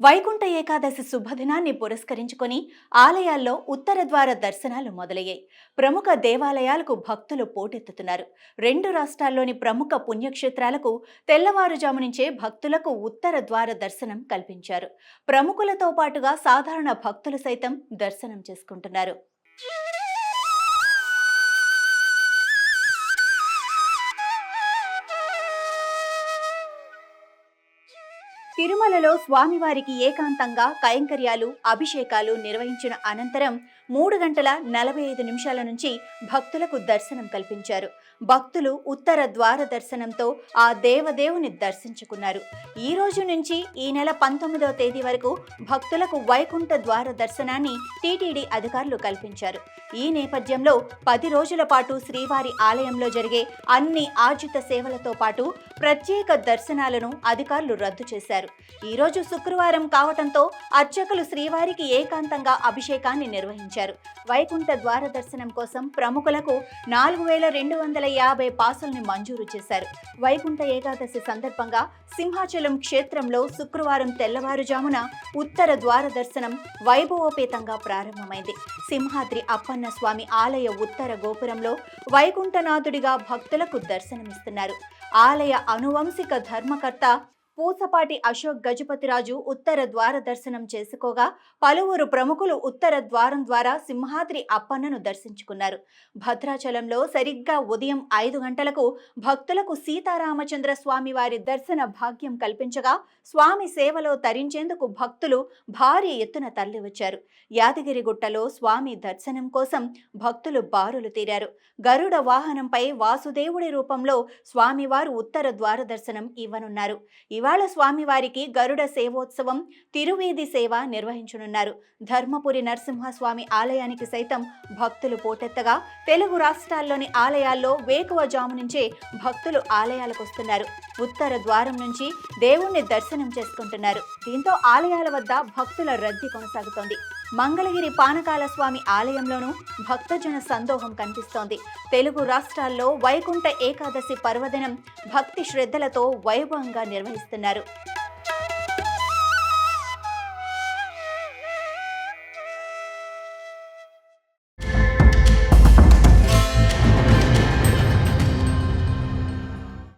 వైకుంఠ ఏకాదశి శుభదినాన్ని పురస్కరించుకొని ఆలయాల్లో ఉత్తర ద్వార దర్శనాలు మొదలయ్యాయి. ప్రముఖ దేవాలయాలకు భక్తులు పోటెత్తుతున్నారు. 2 రాష్ట్రాల్లోని ప్రముఖ పుణ్యక్షేత్రాలకు తెల్లవారుజాము నుంచే భక్తులకు ఉత్తర ద్వార దర్శనం కల్పించారు. ప్రముఖులతో పాటుగా సాధారణ భక్తులు సైతం దర్శనం చేసుకుంటున్నారు. తిరుమలలో స్వామివారికి ఏకాంతంగా కైంకర్యాలు, అభిషేకాలు నిర్వహించిన అనంతరం 3 గంటల 45 నిమిషాల నుంచి భక్తులకు దర్శనం కల్పించారు. భక్తులు ఉత్తర ద్వార దర్శనంతో ఆ దేవదేవుని దర్శించుకున్నారు. ఈ రోజు నుంచి ఈ నెల 19వ తేదీ వరకు భక్తులకు వైకుంఠ ద్వార దర్శనాన్ని టీటీడీ అధికారులు కల్పించారు. ఈ నేపథ్యంలో 10 రోజుల పాటు శ్రీవారి ఆలయంలో జరిగే అన్ని ఆర్జిత సేవలతో పాటు ప్రత్యేక దర్శనాలను అధికారులు రద్దు చేశారు. ఈ రోజు శుక్రవారం కావటంతో అర్చకులు శ్రీవారికి ఏకాంతంగా అభిషేకాన్ని నిర్వహించారు. వైకుంఠ ద్వార దర్శనం కోసం ప్రముఖులకు 4250 పాసుల్ని మంజూరు చేశారు. వైకుంఠ ఏకాదశి సందర్భంగా సింహాచలం క్షేత్రంలో శుక్రవారం తెల్లవారుజామున ఉత్తర ద్వార దర్శనం వైభవోపేతంగా ప్రారంభమైంది. సింహాద్రి అప్పన్న స్వామి ఆలయ ఉత్తర గోపురంలో వైకుంఠనాథుడిగా భక్తులకు దర్శనమిస్తున్నారు. ఆలయ అనువంశిక ధర్మకర్త పూసపాటి అశోక్ గజపతిరాజు ఉత్తర ద్వార దర్శనం చేసుకోగా పలువురు ప్రముఖులు ఉత్తర ద్వారం ద్వారా సింహాద్రి అప్పన్నను దర్శించుకున్నారు. భద్రాచలంలో సరిగ్గా ఉదయం 5 గంటలకు భక్తులకు సీతారామచంద్ర స్వామి వారి దర్శన భాగ్యం కల్పించగా స్వామి సేవలో తరించేందుకు భక్తులు భారీ ఎత్తున తరలివచ్చారు. యాదగిరిగుట్టలో స్వామి దర్శనం కోసం భక్తులు బారులు తీరారు. గరుడ వాహనంపై వాసుదేవుడి రూపంలో స్వామివారు ఉత్తర ద్వార దర్శనం ఇవ్వనున్నారు. ఇవాళ స్వామివారికి గరుడ సేవోత్సవం, తిరువీధి సేవ నిర్వహించనున్నారు. ధర్మపురి నరసింహస్వామి ఆలయానికి సైతం భక్తులు పోటెత్తగా తెలుగు రాష్ట్రాల్లోని ఆలయాల్లో వేకువజాము నుంచే భక్తులు ఆలయాలకు వస్తున్నారు. ఉత్తర ద్వారం నుంచి దేవుణ్ణి దర్శనం చేసుకుంటున్నారు. దీంతో ఆలయాల వద్ద భక్తుల రద్దీ కొనసాగుతోంది. మంగళగిరి పానకాల స్వామి ఆలయంలోనూ భక్తజన సందోహం కనిపిస్తోంది. తెలుగు రాష్ట్రాల్లో వైకుంఠ ఏకాదశి పర్వదినం భక్తి శ్రద్ధలతో వైభవంగా నిర్వహిస్తున్నారు.